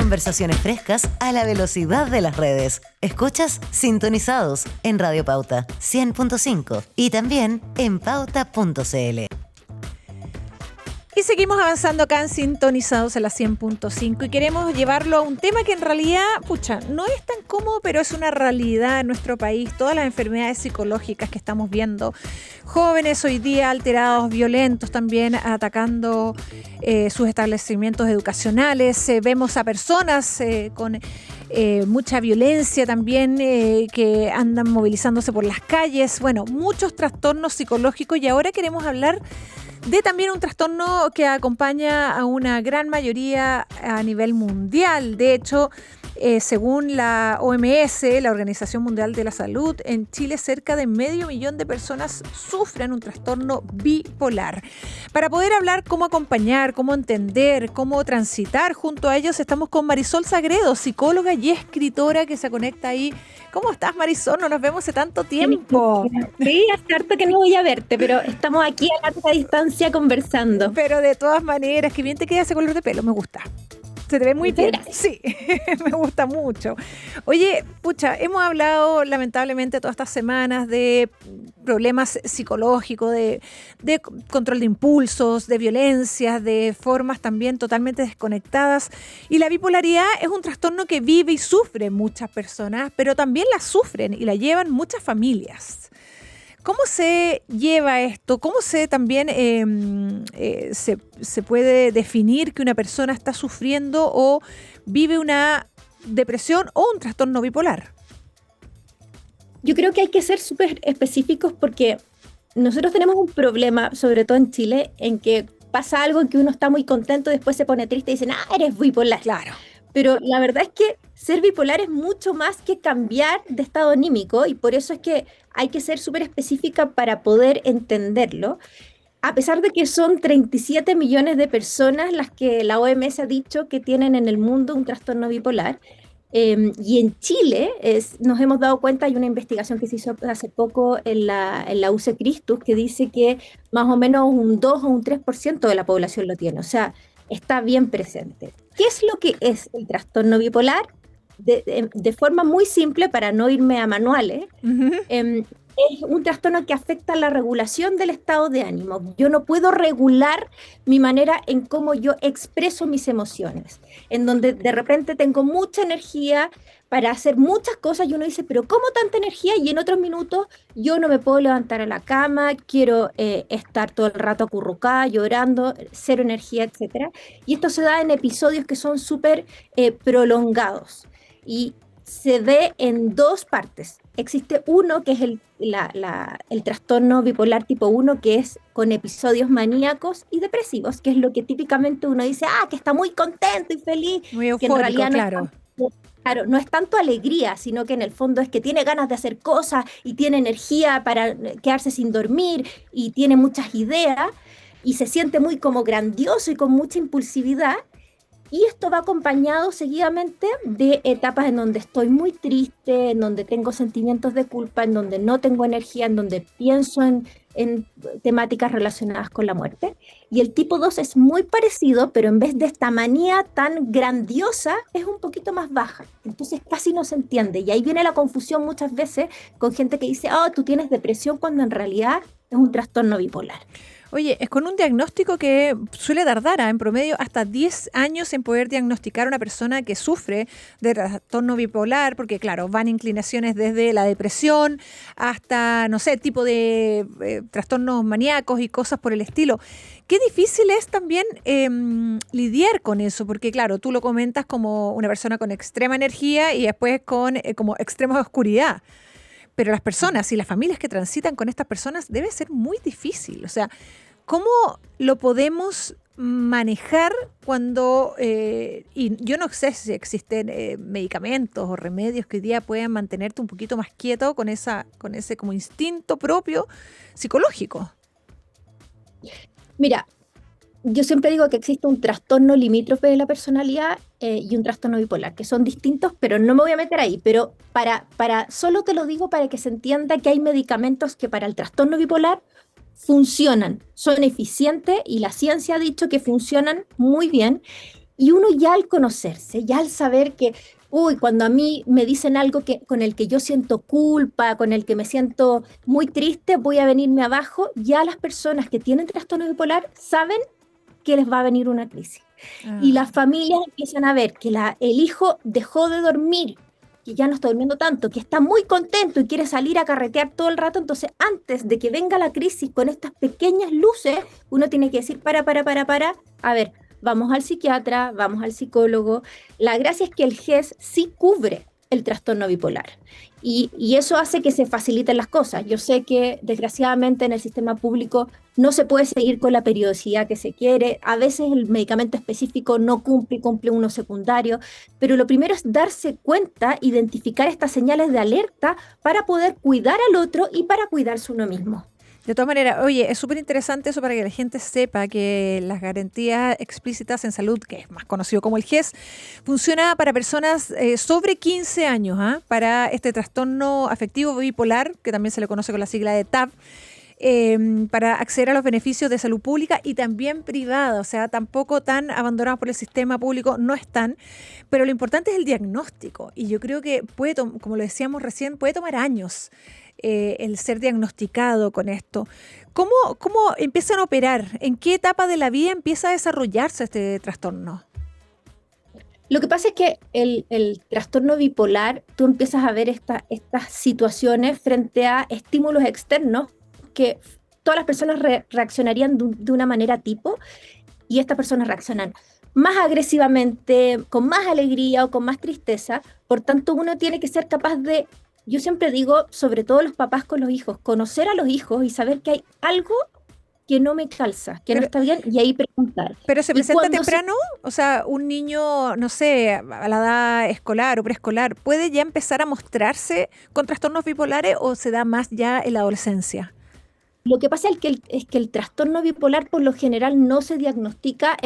Conversaciones frescas a la velocidad de las redes. Escuchas Sintonizados en Radio Pauta 100.5 y también en pauta.cl. Y seguimos avanzando acá en Sintonizados en la 100.5 y queremos llevarlo a un tema que en realidad, no es tan cómodo, pero es una realidad en nuestro país. Todas las enfermedades psicológicas que estamos viendo, jóvenes hoy día alterados, violentos también, atacando sus establecimientos educacionales. Vemos a personas con mucha violencia también que andan movilizándose por las calles. Bueno, muchos trastornos psicológicos y ahora queremos hablar de también un trastorno que acompaña a una gran mayoría a nivel mundial. De hecho, según la OMS, la Organización Mundial de la Salud, en Chile cerca de 500.000 de personas sufren un trastorno bipolar. Para poder hablar cómo acompañar, cómo entender, cómo transitar junto a ellos, estamos con Marisol Sagredo, psicóloga y escritora que se conecta ahí. ¿Cómo estás, Marisol? No nos vemos hace tanto tiempo. Sí, hace harto que no voy a verte, pero estamos aquí a larga distancia conversando. Pero de todas maneras, que bien te queda ese color de pelo, me gusta. Se te ve muy bien. Gracias. Sí, me gusta mucho. Oye, hemos hablado lamentablemente todas estas semanas de problemas psicológicos, de control de impulsos, de violencias, de formas también totalmente desconectadas. Y la bipolaridad es un trastorno que vive y sufre muchas personas, pero también la sufren y la llevan muchas familias. ¿Cómo se lleva esto? ¿Cómo se puede definir que una persona está sufriendo o vive una depresión o un trastorno bipolar? Yo creo que hay que ser súper específicos porque nosotros tenemos un problema, sobre todo en Chile, en que pasa algo en que uno está muy contento, después se pone triste y dicen, eres bipolar. Claro. Pero la verdad es que ser bipolar es mucho más que cambiar de estado anímico y por eso es que hay que ser súper específica para poder entenderlo. A pesar de que son 37 millones de personas las que la OMS ha dicho que tienen en el mundo un trastorno bipolar, y en Chile nos hemos dado cuenta, hay una investigación que se hizo hace poco en la UC Christus que dice que más o menos un 2 o un 3% de la población lo tiene, o sea, está bien presente. ¿Qué es lo que es el trastorno bipolar? De forma muy simple, para no irme a manuales, es un trastorno que afecta la regulación del estado de ánimo. Yo no puedo regular mi manera en cómo yo expreso mis emociones, en donde de repente tengo mucha energía para hacer muchas cosas y uno dice, pero ¿cómo tanta energía? Y en otros minutos yo no me puedo levantar a la cama, quiero estar todo el rato acurrucada, llorando, cero energía, etc. Y esto se da en episodios que son súper prolongados y se ve en dos partes. Existe uno que es el trastorno bipolar tipo 1, que es con episodios maníacos y depresivos, que es lo que típicamente uno dice, que está muy contento y feliz. Muy eufórico, que en realidad claro. Claro, no es tanto alegría, sino que en el fondo es que tiene ganas de hacer cosas y tiene energía para quedarse sin dormir y tiene muchas ideas y se siente muy como grandioso y con mucha impulsividad. Y esto va acompañado seguidamente de etapas en donde estoy muy triste, en donde tengo sentimientos de culpa, en donde no tengo energía, en donde pienso en temáticas relacionadas con la muerte. Y el tipo 2 es muy parecido, pero en vez de esta manía tan grandiosa, es un poquito más baja. Entonces casi no se entiende. Y ahí viene la confusión muchas veces con gente que dice, tú tienes depresión, cuando en realidad es un trastorno bipolar. Oye, es con un diagnóstico que suele tardar en promedio hasta 10 años en poder diagnosticar a una persona que sufre de trastorno bipolar, porque claro, van inclinaciones desde la depresión hasta, no sé, tipo de trastornos maníacos y cosas por el estilo. Qué difícil es también lidiar con eso, porque claro, tú lo comentas como una persona con extrema energía y después con como extrema oscuridad. Pero las personas y las familias que transitan con estas personas debe ser muy difícil. O sea, ¿cómo lo podemos manejar cuando, y yo no sé si existen medicamentos o remedios que hoy día puedan mantenerte un poquito más quieto con ese como instinto propio psicológico? Mira, yo siempre digo que existe un trastorno limítrofe de la personalidad y un trastorno bipolar, que son distintos, pero no me voy a meter ahí. Pero solo te lo digo para que se entienda que hay medicamentos que para el trastorno bipolar funcionan, son eficientes y la ciencia ha dicho que funcionan muy bien. Y uno ya al conocerse, ya al saber que, uy, cuando a mí me dicen algo con el que yo siento culpa, con el que me siento muy triste, voy a venirme abajo, ya las personas que tienen trastorno bipolar saben que les va a venir una crisis. Y las familias empiezan a ver que el hijo dejó de dormir, que ya no está durmiendo tanto, que está muy contento y quiere salir a carretear todo el rato. Entonces, antes de que venga la crisis con estas pequeñas luces, uno tiene que decir, a ver, vamos al psiquiatra, vamos al psicólogo. La gracia es que el GES sí cubre el trastorno bipolar. Y eso hace que se faciliten las cosas. Yo sé que desgraciadamente en el sistema público no se puede seguir con la periodicidad que se quiere. A veces el medicamento específico no cumple uno secundario, pero lo primero es darse cuenta, identificar estas señales de alerta para poder cuidar al otro y para cuidarse uno mismo. De todas maneras, oye, es súper interesante eso para que la gente sepa que las garantías explícitas en salud, que es más conocido como el GES, funciona para personas sobre 15 años, para este trastorno afectivo bipolar, que también se le conoce con la sigla de TAB, para acceder a los beneficios de salud pública y también privada, o sea, tampoco tan abandonados por el sistema público, no están, pero lo importante es el diagnóstico, y yo creo que puede, como lo decíamos recién, puede tomar años el ser diagnosticado con esto. ¿Cómo empiezan a operar? ¿En qué etapa de la vida empieza a desarrollarse este trastorno? Lo que pasa es que el trastorno bipolar, tú empiezas a ver estas situaciones frente a estímulos externos que todas las personas reaccionarían de una manera tipo, y estas personas reaccionan más agresivamente, con más alegría o con más tristeza. Por tanto, uno tiene que ser capaz de, yo siempre digo, sobre todo los papás con los hijos, conocer a los hijos y saber que hay algo que no me calza, que no está bien, y ahí preguntar. ¿Pero se presenta temprano? O sea, un niño, no sé, a la edad escolar o preescolar, ¿puede ya empezar a mostrarse con trastornos bipolares o se da más ya en la adolescencia? Lo que pasa es que el trastorno bipolar por lo general no se diagnostica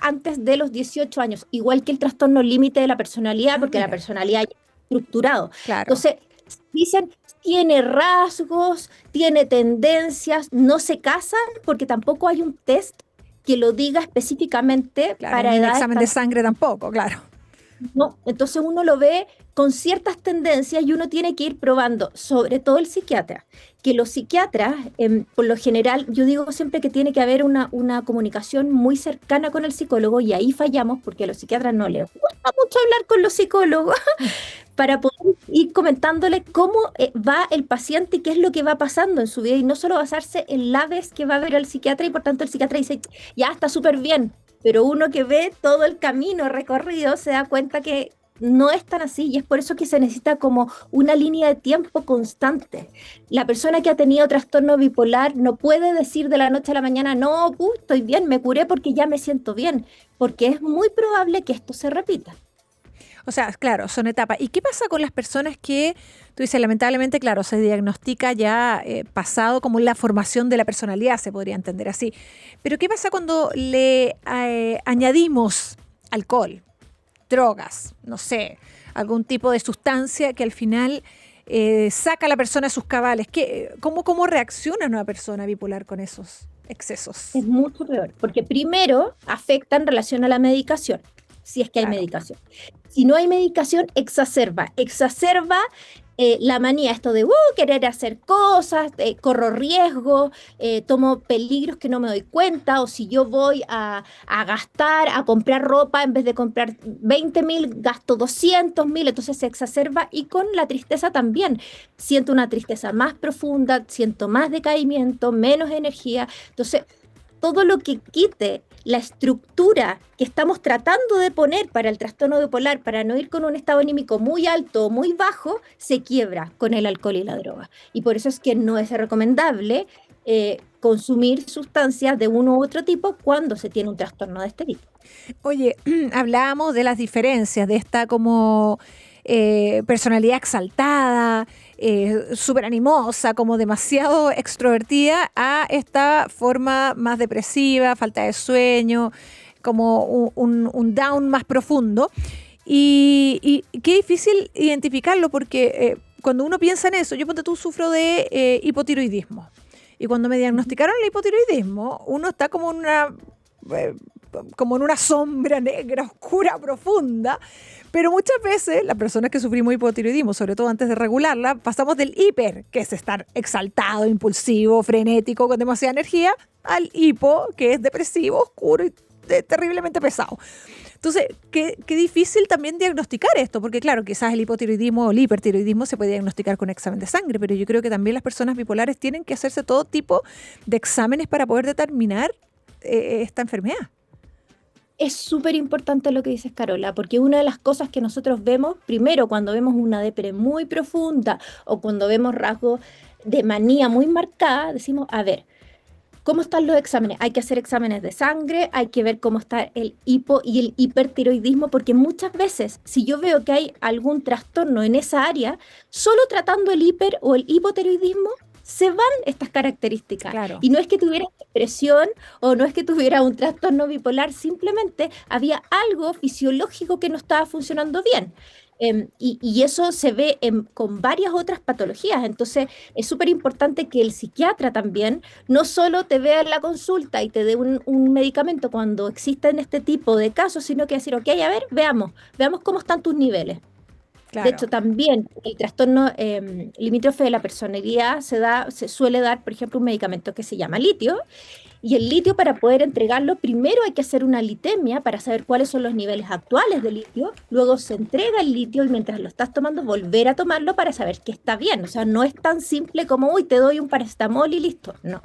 antes de los 18 años, igual que el trastorno límite de la personalidad, porque la personalidad ya es estructurado. Claro. Entonces, dicen, tiene rasgos, tiene tendencias, no se casan porque tampoco hay un test que lo diga específicamente, claro, para ni un edades examen de sangre tampoco, claro. No, entonces uno lo ve con ciertas tendencias y uno tiene que ir probando, sobre todo el psiquiatra, que los psiquiatras, por lo general, yo digo siempre que tiene que haber una comunicación muy cercana con el psicólogo, y ahí fallamos porque a los psiquiatras no les gusta mucho hablar con los psicólogos para poder ir comentándole cómo va el paciente y qué es lo que va pasando en su vida, y no solo basarse en la vez que va a ver al psiquiatra, y por tanto el psiquiatra dice, ya está súper bien. Pero uno que ve todo el camino recorrido se da cuenta que no es tan así, y es por eso que se necesita como una línea de tiempo constante. La persona que ha tenido trastorno bipolar no puede decir de la noche a la mañana, no, estoy bien, me curé porque ya me siento bien, porque es muy probable que esto se repita. O sea, claro, son etapas. ¿Y qué pasa con las personas que, tú dices, lamentablemente, claro, se diagnostica ya pasado como la formación de la personalidad, se podría entender así? Pero ¿qué pasa cuando le añadimos alcohol, drogas, no sé, algún tipo de sustancia que al final saca a la persona de sus cabales? ¿Cómo reacciona una persona bipolar con esos excesos? Es mucho peor, porque primero afecta en relación a la medicación, si es que hay medicación. Si no hay medicación, exacerba la manía, esto de querer hacer cosas, corro riesgos, tomo peligros que no me doy cuenta, o si yo voy a gastar, a comprar ropa, en vez de comprar 20.000, gasto 200.000, entonces se exacerba. Y con la tristeza también, siento una tristeza más profunda, siento más decaimiento, menos energía. Entonces, todo lo que quite la estructura que estamos tratando de poner para el trastorno bipolar, para no ir con un estado anímico muy alto o muy bajo, se quiebra con el alcohol y la droga. Y por eso es que no es recomendable consumir sustancias de uno u otro tipo cuando se tiene un trastorno de este tipo. Oye, hablábamos de las diferencias de esta como personalidad exaltada, súper animosa, como demasiado extrovertida, a esta forma más depresiva, falta de sueño, como un down más profundo. Y qué difícil identificarlo, porque cuando uno piensa en eso, yo ponte tú, sufro de hipotiroidismo. Y cuando me diagnosticaron el hipotiroidismo, uno está como en una como en una sombra negra, oscura, profunda. Pero muchas veces las personas que sufrimos hipotiroidismo, sobre todo antes de regularla, pasamos del hiper, que es estar exaltado, impulsivo, frenético, con demasiada energía, al hipo, que es depresivo, oscuro y terriblemente pesado. Entonces, qué difícil también diagnosticar esto, porque claro, quizás el hipotiroidismo o el hipertiroidismo se puede diagnosticar con examen de sangre, pero yo creo que también las personas bipolares tienen que hacerse todo tipo de exámenes para poder determinar esta enfermedad. Es súper importante lo que dices, Carola, porque una de las cosas que nosotros vemos, primero cuando vemos una depresión muy profunda o cuando vemos rasgos de manía muy marcada, decimos, a ver, ¿cómo están los exámenes? Hay que hacer exámenes de sangre, hay que ver cómo está el hipo y el hipertiroidismo, porque muchas veces, si yo veo que hay algún trastorno en esa área, solo tratando el hiper o el hipotiroidismo, se van estas características. Claro. Y no es que tuviera depresión o no es que tuviera un trastorno bipolar, simplemente había algo fisiológico que no estaba funcionando bien. Y eso se ve con varias otras patologías. Entonces, es súper importante que el psiquiatra también no solo te vea en la consulta y te dé un medicamento cuando existen este tipo de casos, sino que decir, ok, a ver, veamos cómo están tus niveles. Claro. De hecho, también el trastorno limítrofe de la personalidad se suele dar, por ejemplo, un medicamento que se llama litio. Y el litio, para poder entregarlo, primero hay que hacer una litemia para saber cuáles son los niveles actuales de litio. Luego se entrega el litio y mientras lo estás tomando, volver a tomarlo para saber que está bien. O sea, no es tan simple como, uy, te doy un paracetamol y listo. No.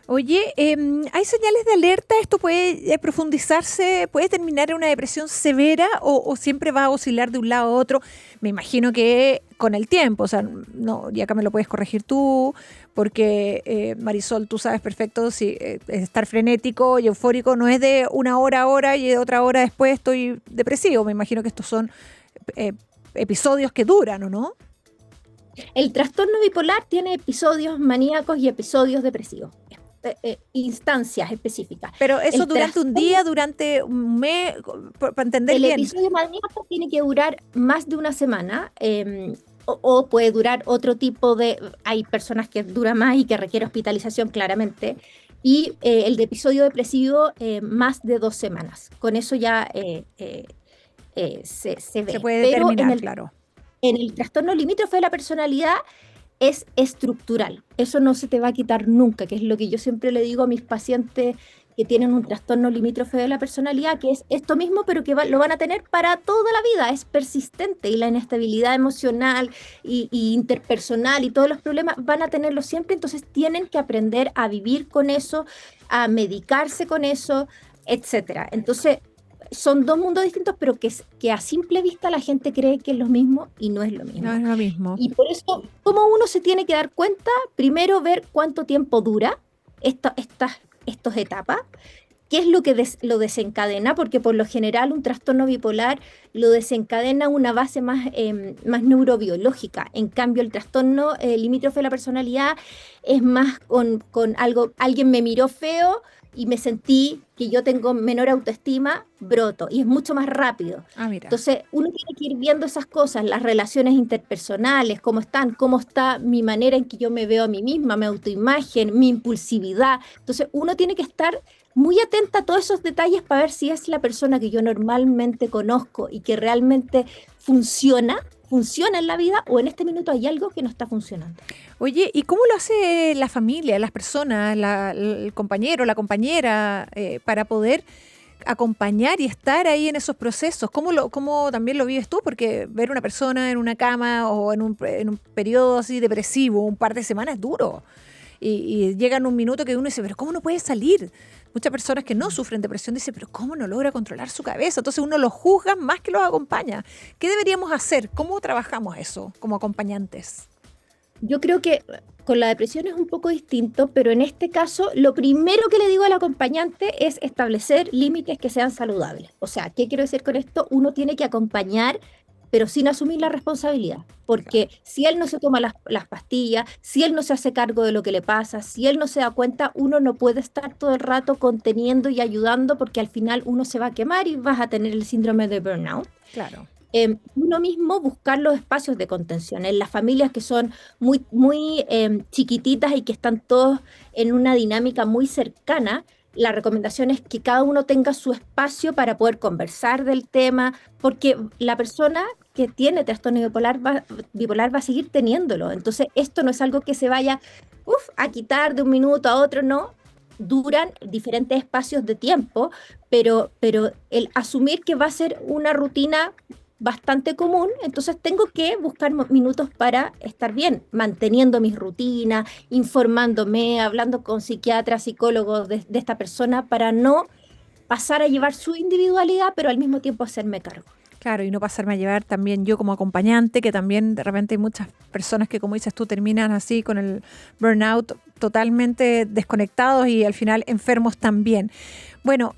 Oye, ¿hay señales de alerta? ¿Esto puede profundizarse? ¿Puede terminar en una depresión severa o siempre va a oscilar de un lado a otro? Me imagino que con el tiempo, o sea, no, y acá me lo puedes corregir tú, porque Marisol, tú sabes perfecto si estar frenético y eufórico no es de una hora a hora y de otra hora después estoy depresivo. Me imagino que estos son episodios que duran, ¿o no? El trastorno bipolar tiene episodios maníacos y episodios depresivos. Instancias específicas. Pero eso durante un día, durante un mes, para entender bien. El episodio maníaco tiene que durar más de una semana o puede durar otro tipo de... Hay personas que duran más y que requieren hospitalización claramente. Y el de episodio depresivo más de 2 semanas. Con eso ya se ve. Se puede determinar, claro. En el trastorno limítrofe de la personalidad es estructural. Eso no se te va a quitar nunca, que es lo que yo siempre le digo a mis pacientes que tienen un trastorno limítrofe de la personalidad, que es esto mismo, pero que lo van a tener para toda la vida. Es persistente y la inestabilidad emocional y interpersonal y todos los problemas van a tenerlo siempre. Entonces tienen que aprender a vivir con eso, a medicarse con eso, etcétera. Entonces, son 2 mundos distintos, pero que a simple vista la gente cree que es lo mismo y no es lo mismo. No es lo mismo. Y por eso, ¿cómo uno se tiene que dar cuenta? Primero, ver cuánto tiempo dura estas etapas, qué es lo que lo desencadena, porque por lo general un trastorno bipolar lo desencadena una base más neurobiológica. En cambio, el trastorno limítrofe de la personalidad es más con algo, alguien me miró feo y me sentí que yo tengo menor autoestima, broto, y es mucho más rápido. Mira. Entonces, uno tiene que ir viendo esas cosas, las relaciones interpersonales, cómo está mi manera en que yo me veo a mí misma, mi autoimagen, mi impulsividad. Entonces, uno tiene que estar muy atenta a todos esos detalles para ver si es la persona que yo normalmente conozco y que realmente funciona en la vida o en este minuto hay algo que no está funcionando. Oye, ¿y cómo lo hace la familia, las personas, el compañero, la compañera, para poder acompañar y estar ahí en esos procesos? ¿Cómo también lo vives tú? Porque ver una persona en una cama o en un periodo así depresivo, un par de semanas es duro. Y llega en un minuto que uno dice, pero ¿cómo no puede salir? Muchas personas que no sufren depresión dicen, pero ¿cómo no logra controlar su cabeza? Entonces uno los juzga más que los acompaña. ¿Qué deberíamos hacer? ¿Cómo trabajamos eso como acompañantes? Yo creo que con la depresión es un poco distinto, pero en este caso lo primero que le digo al acompañante es establecer límites que sean saludables. O sea, ¿qué quiero decir con esto? Uno tiene que acompañar, pero sin asumir la responsabilidad, porque si él no se toma las pastillas, si él no se hace cargo de lo que le pasa, si él no se da cuenta, uno no puede estar todo el rato conteniendo y ayudando, porque al final uno se va a quemar y vas a tener el síndrome de burnout. Claro. Uno mismo buscar los espacios de contención. En las familias que son muy chiquititas y que están todos en una dinámica muy cercana, la recomendación es que cada uno tenga su espacio para poder conversar del tema, porque la persona que tiene trastorno bipolar va a seguir teniéndolo. Entonces, esto no es algo que se vaya a quitar de un minuto a otro, no. Duran diferentes espacios de tiempo, pero el asumir que va a ser una rutina bastante común, entonces tengo que buscar minutos para estar bien, manteniendo mis rutinas, informándome, hablando con psiquiatras, psicólogos de esta persona para no pasar a llevar su individualidad, pero al mismo tiempo hacerme cargo. Claro, y no pasarme a llevar también yo como acompañante, que también de repente hay muchas personas que, como dices tú, terminan así con el burnout totalmente desconectados y al final enfermos también. Bueno,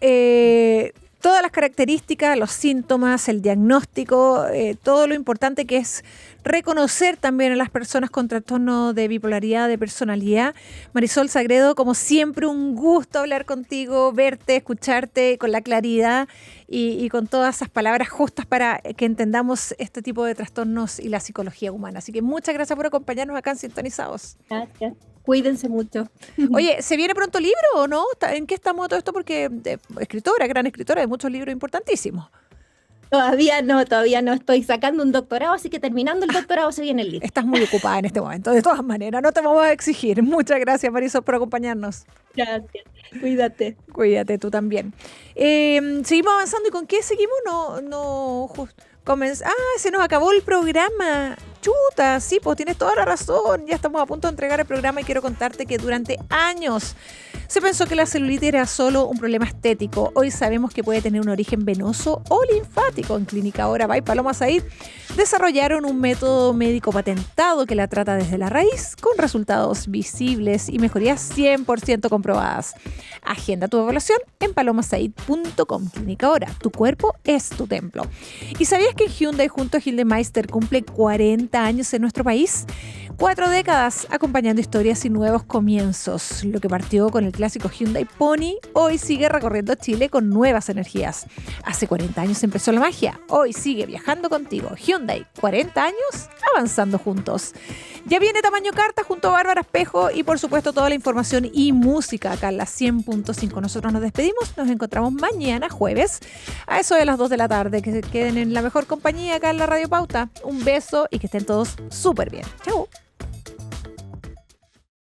todas las características, los síntomas, el diagnóstico, todo lo importante que es reconocer también a las personas con trastorno de bipolaridad, de personalidad. Marisol Sagredo, como siempre, un gusto hablar contigo, verte, escucharte con la claridad y con todas esas palabras justas para que entendamos este tipo de trastornos y la psicología humana. Así que muchas gracias por acompañarnos acá en Sintonizados. Gracias. Cuídense mucho. Oye, ¿se viene pronto libro o no? ¿En qué estamos todo esto? Porque escritora, gran escritora, de muchos libros importantísimos. Todavía no. Estoy sacando un doctorado, así que terminando el doctorado se viene el libro. Estás muy ocupada en este momento, de todas maneras, no te vamos a exigir. Muchas gracias, Marisol, por acompañarnos. Gracias. Cuídate. Cuídate tú también. Seguimos avanzando. ¿Y con qué seguimos? Se nos acabó el programa. Chuta, sí, pues tienes toda la razón. Ya estamos a punto de entregar el programa y quiero contarte que durante años se pensó que la celulitis era solo un problema estético. Hoy sabemos que puede tener un origen venoso o linfático. En Clínica Ahora by Paloma Said desarrollaron un método médico patentado que la trata desde la raíz con resultados visibles y mejorías 100% comprobadas. Agenda tu evaluación en palomasaid.com. Clínica Ahora, tu cuerpo es tu templo. ¿Y sabías que Hyundai junto a Gildemeister cumple 40 años en nuestro país? 4 décadas acompañando historias y nuevos comienzos. Lo que partió con el clásico Hyundai Pony, hoy sigue recorriendo Chile con nuevas energías. Hace 40 años empezó la magia, hoy sigue viajando contigo. Hyundai, 40 años avanzando juntos. Ya viene Tamaño Carta junto a Bárbara Espejo y por supuesto toda la información y música acá en la 100.5. Nosotros nos despedimos, nos encontramos mañana jueves a eso de las 2 de la tarde. Que se queden en la mejor compañía acá en la Radio Pauta. Un beso y que estén todos súper bien. Chau.